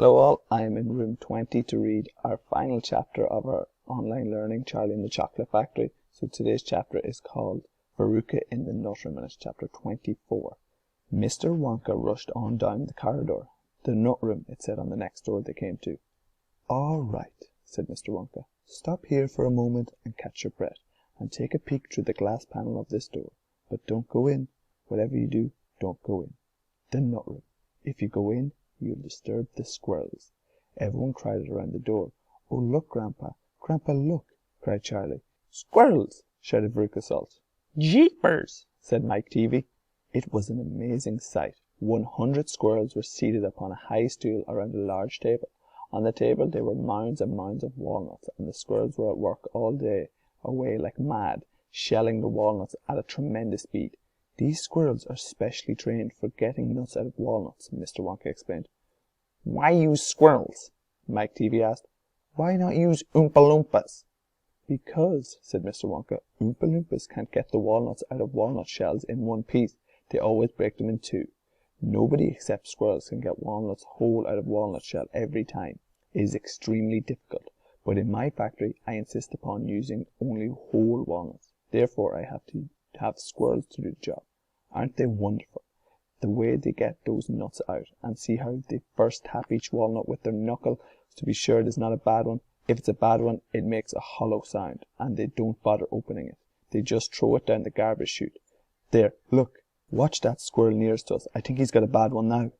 Hello all, I am in room 20 to read our final chapter of our online learning, Charlie and the Chocolate Factory. So today's chapter is called Veruca in the Nut Room and it's chapter 24. Mr. Wonka rushed on down the corridor. The nut room, it said on the next door they came to. All right, said Mr. Wonka. Stop here for a moment and catch your breath and take a peek through the glass panel of this door. But don't go in. Whatever you do, don't go in. The nut room. If you go in, you'll disturb the squirrels. Everyone crowded around the door. Oh, look, Grandpa. Grandpa, look, cried Charlie. Squirrels, shouted Veruca Salt. Jeepers, said Mike Teavee. It was an amazing sight. 100 squirrels were seated upon a high stool around a large table. On the table there were mounds and mounds of walnuts, and the squirrels were at work all day, away like mad, shelling the walnuts at a tremendous speed. These squirrels are specially trained for getting nuts out of walnuts, Mr. Wonka explained. Why use squirrels? Mike Teavee asked. Why not use Oompa Loompas? Because, said Mr. Wonka, Oompa Loompas can't get the walnuts out of walnut shells in one piece. They always break them in two. Nobody except squirrels can get walnuts whole out of walnut shell every time. It is extremely difficult, but in my factory I insist upon using only whole walnuts. Therefore I have to have squirrels to do the job. Aren't they wonderful? The way they get those nuts out, and see how they first tap each walnut with their knuckle to be sure it is not a bad one. If it's a bad one, it makes a hollow sound, and they don't bother opening it. They just throw it down the garbage chute. There, look, watch that squirrel nearest to us. I think he's got a bad one now.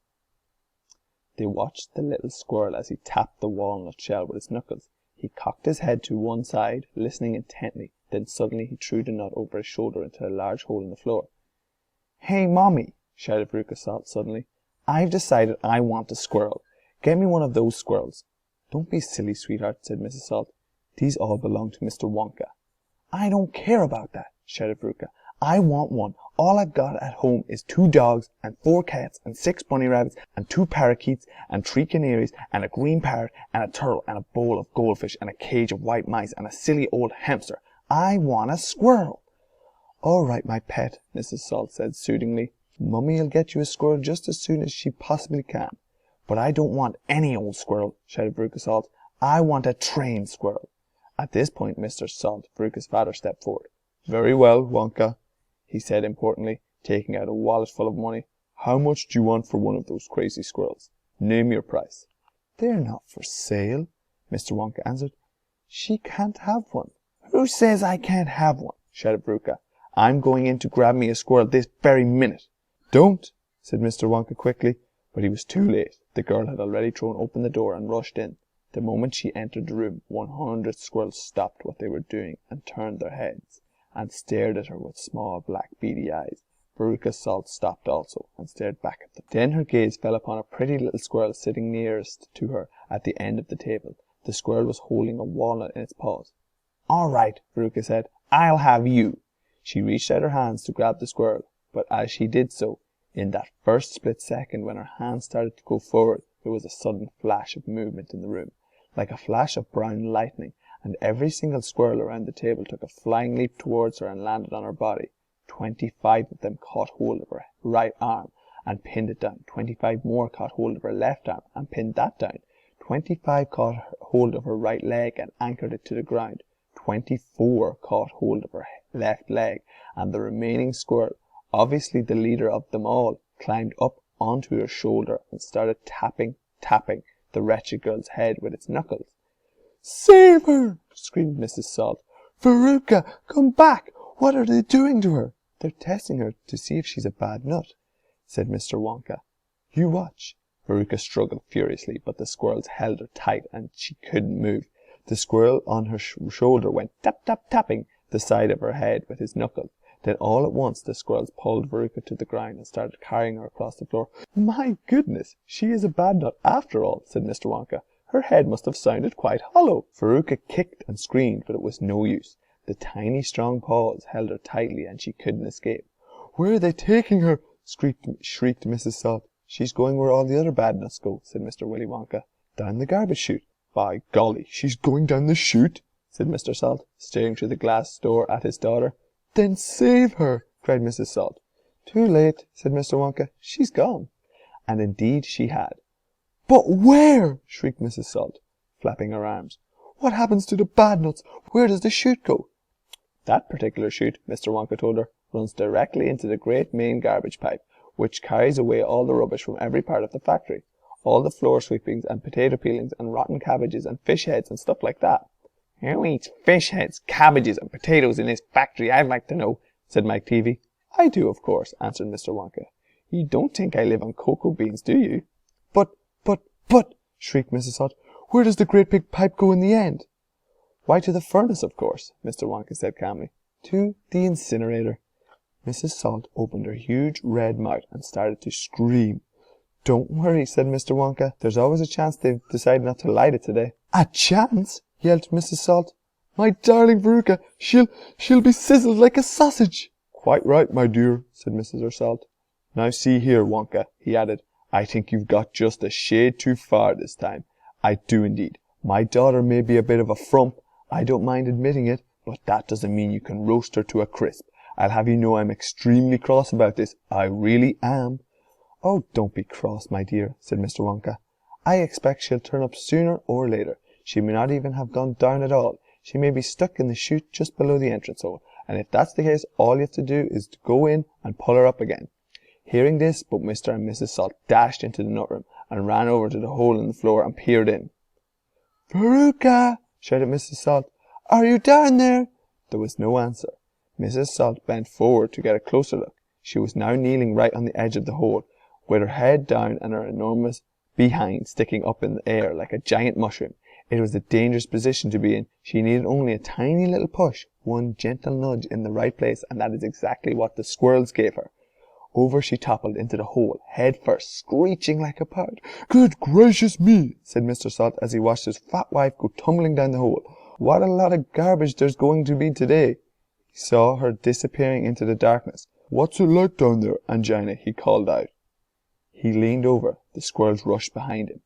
They watched the little squirrel as he tapped the walnut shell with his knuckles. He cocked his head to one side, listening intently. Then suddenly he threw the nut over his shoulder into a large hole in the floor. Hey, Mommy, shouted Veruca Salt suddenly. I've decided I want a squirrel. Get me one of those squirrels. Don't be silly, sweetheart, said Mrs. Salt. These all belong to Mr. Wonka. I don't care about that, shouted Veruca. I want one. All I've got at home is 2 dogs and 4 cats and 6 bunny rabbits and 2 parakeets and 3 canaries and a green parrot and a turtle and a bowl of goldfish and a cage of white mice and a silly old hamster. I want a squirrel. All right, my pet, Mrs. Salt said soothingly. Mummy'll get you a squirrel just as soon as she possibly can. But I don't want any old squirrel, shouted Veruca Salt. I want a trained squirrel. At this point, Mr. Salt, Veruca's father, stepped forward. Very well, Wonka, he said importantly, taking out a wallet full of money. How much do you want for one of those crazy squirrels? Name your price. They're not for sale, Mr. Wonka answered. She can't have one. Who says I can't have one? Shouted Veruca. I'm going in to grab me a squirrel this very minute. Don't, said Mr. Wonka quickly, but he was too late. The girl had already thrown open the door and rushed in. The moment she entered the room, 100 squirrels stopped what they were doing and turned their heads and stared at her with small black beady eyes. Veruca Salt stopped also and stared back at them. Then her gaze fell upon a pretty little squirrel sitting nearest to her at the end of the table. The squirrel was holding a walnut in its paws. All right, Veruca said, I'll have you. She reached out her hands to grab the squirrel, but as she did so, in that first split second when her hands started to go forward, there was a sudden flash of movement in the room, like a flash of brown lightning, and every single squirrel around the table took a flying leap towards her and landed on her body. 25 of them caught hold of her right arm and pinned it down. 25 more caught hold of her left arm and pinned that down. 25 caught hold of her right leg and anchored it to the ground. 24 caught hold of her left leg, and the remaining squirrel, obviously the leader of them all, climbed up onto her shoulder and started tapping the wretched girl's head with its knuckles. Save her! Screamed Mrs. Salt. Veruca, come back! What are they doing to her? They're testing her to see if she's a bad nut, said Mr. Wonka. You watch. Veruca struggled furiously, but the squirrels held her tight and she couldn't move. The squirrel on her shoulder went tapping the side of her head with his knuckles. Then all at once the squirrels pulled Veruca to the ground and started carrying her across the floor. My goodness, she is a bad nut after all, said Mr. Wonka. Her head must have sounded quite hollow. Veruca kicked and screamed, but it was no use. The tiny strong paws held her tightly and she couldn't escape. Where are they taking her? Shrieked Mrs. Salt. She's going where all the other bad nuts go, said Mr. Willy Wonka. Down the garbage chute. By golly, she's going down the chute, said Mr. Salt, staring through the glass door at his daughter. Then save her, cried Mrs. Salt. Too late, said Mr. Wonka. She's gone. And indeed she had. But where? Shrieked Mrs. Salt, flapping her arms. What happens to the bad nuts? Where does the chute go? That particular chute, Mr. Wonka told her, runs directly into the great main garbage pipe, which carries away all the rubbish from every part of the factory. All the floor sweepings and potato peelings and rotten cabbages and fish heads and stuff like that. Who eats fish heads, cabbages and potatoes in this factory, I'd like to know, said Mike Teavee. I do, of course, answered Mr. Wonka. You don't think I live on cocoa beans, do you? But, shrieked Mrs. Salt, where does the great big pipe go in the end? Why, to the furnace, of course, Mr. Wonka said calmly. To the incinerator. Mrs. Salt opened her huge red mouth and started to scream. Don't worry, said Mr. Wonka. There's always a chance they've decided not to light it today. A chance? Yelled Mrs. Salt. My darling Veruca, she'll be sizzled like a sausage. Quite right, my dear, said Mrs. Salt. Now see here, Wonka, he added. I think you've got just a shade too far this time. I do indeed. My daughter may be a bit of a frump. I don't mind admitting it, but that doesn't mean you can roast her to a crisp. I'll have you know I'm extremely cross about this. I really am. Oh, don't be cross, my dear, said Mr. Wonka. I expect she'll turn up sooner or later. She may not even have gone down at all. She may be stuck in the chute just below the entrance hole, and if that's the case, all you have to do is to go in and pull her up again. Hearing this, both Mr. and Mrs. Salt dashed into the nut room and ran over to the hole in the floor and peered in. Veruca, shouted Mrs. Salt, are you down there? There was no answer. Mrs. Salt bent forward to get a closer look. She was now kneeling right on the edge of the hole, with her head down and her enormous behind sticking up in the air like a giant mushroom. It was a dangerous position to be in. She needed only a tiny little push, one gentle nudge in the right place, and that is exactly what the squirrels gave her. Over she toppled into the hole, head first, screeching like a parrot. Good gracious me, said Mr. Salt as he watched his fat wife go tumbling down the hole. What a lot of garbage there's going to be today. He saw her disappearing into the darkness. What's it like down there, Angina? He called out. He leaned over. The squirrels rushed behind him.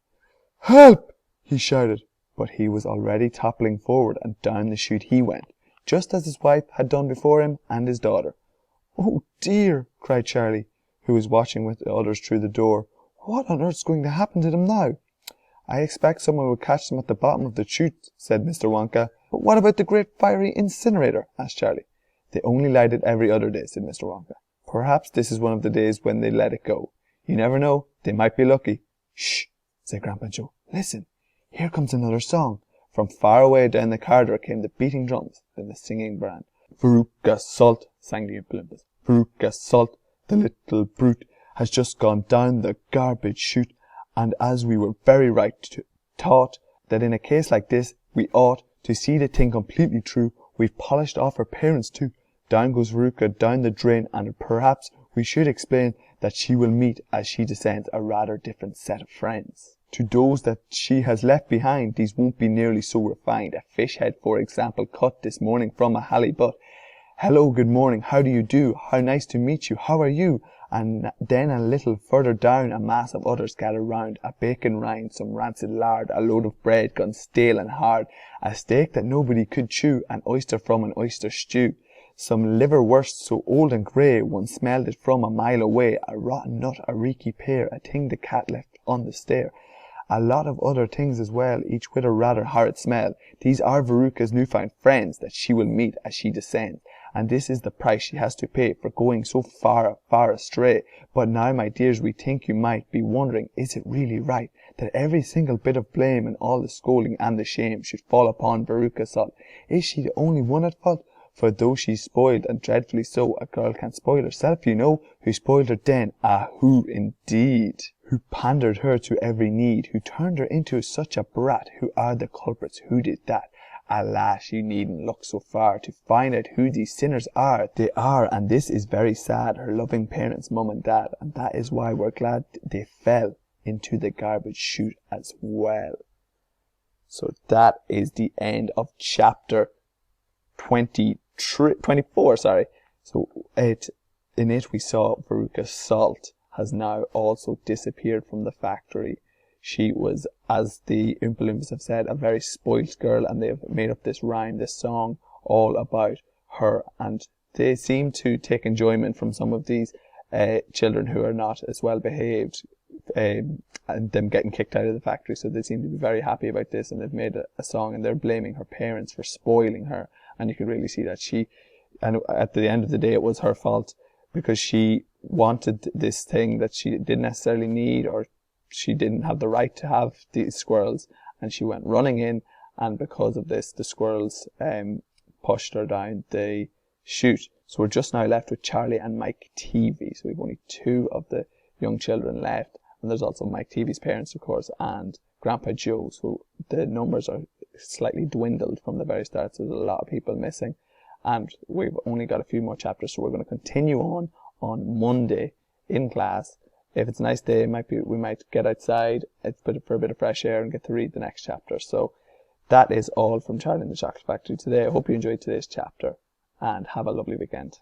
Help! He shouted, but he was already toppling forward, and down the chute he went, just as his wife had done before him and his daughter. Oh dear, cried Charlie, who was watching with the others through the door. What on earth's going to happen to them now? I expect someone will catch them at the bottom of the chute, said Mr. Wonka. But what about the great fiery incinerator? Asked Charlie. They only light it every other day, said Mr. Wonka. Perhaps this is one of the days when they let it go. You never know, they might be lucky. Shh, said Grandpa Joe. Listen, here comes another song. From far away down the corridor came the beating drums, then the singing band. Veruca Salt, sang the Oompa Loompas. Veruca Salt, the little brute, has just gone down the garbage chute, and as we were very right to thought that in a case like this we ought to see the thing completely true, we've polished off her parents too. Down goes Veruca down the drain, and perhaps we should explain that she will meet, as she descends, a rather different set of friends. To those that she has left behind, these won't be nearly so refined. A fish head, for example, cut this morning from a halibut. Hello, good morning, how do you do? How nice to meet you, how are you? And then a little further down, a mass of others gather round. A bacon rind, some rancid lard, a load of bread gone stale and hard, a steak that nobody could chew, an oyster from an oyster stew. Some liverwurst so old and grey, one smelled it from a mile away, a rotten nut, a reeky pear, a thing the cat left on the stair. A lot of other things as well, each with a rather horrid smell. These are Veruca's newfound friends that she will meet as she descends, and this is the price she has to pay for going so far astray. But now, my dears, we think you might be wondering, is it really right that every single bit of blame and all the scolding and the shame should fall upon Veruca Salt? Is she the only one at fault? For though she's spoiled, and dreadfully so, a girl can't spoil herself, you know. Who spoiled her then? Ah, who indeed? Who pandered her to every need? Who turned her into such a brat? Who are the culprits? Who did that? Alas, you needn't look so far to find out who these sinners are. They are, and this is very sad, her loving parents, mum and dad, and that is why we're glad they fell into the garbage chute as well. So that is the end of chapter 24, sorry. So in it we saw Veruca Salt has now also disappeared from the factory. She was, as the Oompa Loompas have said, a very spoilt girl, and they've made up this rhyme, this song, all about her, and they seem to take enjoyment from some of these children who are not as well behaved and them getting kicked out of the factory. So they seem to be very happy about this, and they've made a song, and they're blaming her parents for spoiling her. And you can really see that and at the end of the day, it was her fault, because she wanted this thing that she didn't necessarily need, or she didn't have the right to have these squirrels, and she went running in, and because of this, the squirrels pushed her down the chute. So we're just now left with Charlie and Mike Teavee. So we've only 2 of the young children left, and there's also Mike Teavee's parents, of course, and Grandpa Joe. So the numbers are slightly dwindled from the very start, so there's a lot of people missing, and we've only got a few more chapters, so we're going to continue on Monday in class. If it's a nice day, we might get outside for a bit of fresh air and get to read the next chapter. So that is all from Charlie and the Chocolate Factory today. I hope you enjoyed today's chapter, and have a lovely weekend.